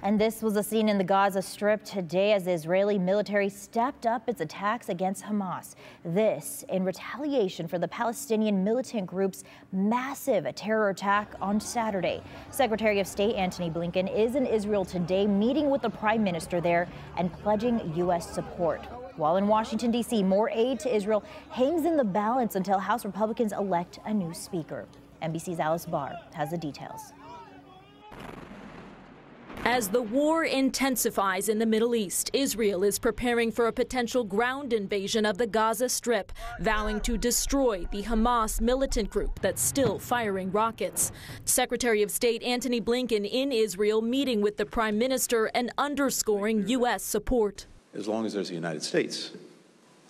And this was a scene in the Gaza Strip today as the Israeli military stepped up its attacks against Hamas. This in retaliation for the Palestinian militant group's massive terror attack on Saturday. Secretary of State Antony Blinken is in Israel today, meeting with the prime minister there and pledging U.S. support. While in Washington, D.C., more aid to Israel hangs in the balance until House Republicans elect a new speaker. NBC's Alice Barr has the details. As the war intensifies in the Middle East, Israel is preparing for a potential ground invasion of the Gaza Strip, vowing to destroy the Hamas militant group that's still firing rockets. Secretary of State Antony Blinken in Israel meeting with the Prime Minister and underscoring U.S. support. As long as there's the United States,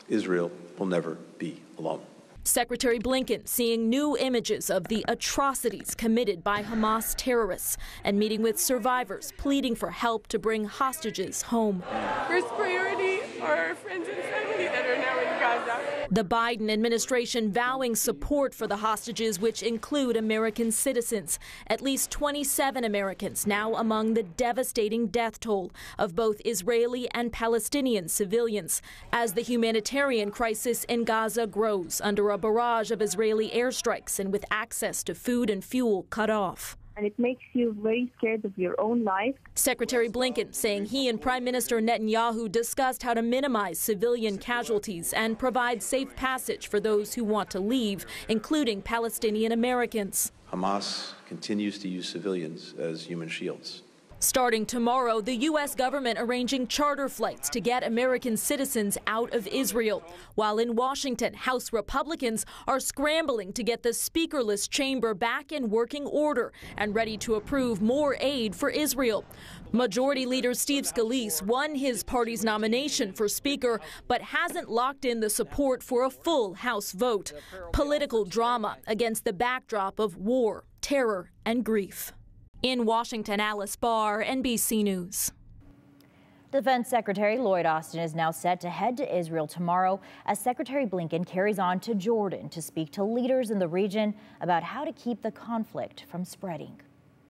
Israel will never be alone. Secretary Blinken seeing new images of the atrocities committed by Hamas terrorists and meeting with survivors, pleading for help to bring hostages home. First priority are our friends and family that are now in Gaza. The Biden administration vowing support for the hostages, which include American citizens. At least 27 Americans now among the devastating death toll of both Israeli and Palestinian civilians as the humanitarian crisis in Gaza grows under a barrage of Israeli airstrikes and with access to food and fuel cut off. And it makes you very scared of your own life. Secretary Blinken saying he and Prime Minister Netanyahu discussed how to minimize civilian casualties and provide safe passage for those who want to leave, including Palestinian Americans. Hamas continues to use civilians as human shields. Starting tomorrow, the U.S. government arranging charter flights to get American citizens out of Israel. While in Washington, House Republicans are scrambling to get the speakerless chamber back in working order and ready to approve more aid for Israel. Majority Leader Steve Scalise won his party's nomination for Speaker, but hasn't locked in the support for a full House vote. Political drama against the backdrop of war, terror, and grief. In Washington, Alice Barr, NBC News. Defense Secretary Lloyd Austin is now set to head to Israel tomorrow as Secretary Blinken carries on to Jordan to speak to leaders in the region about how to keep the conflict from spreading.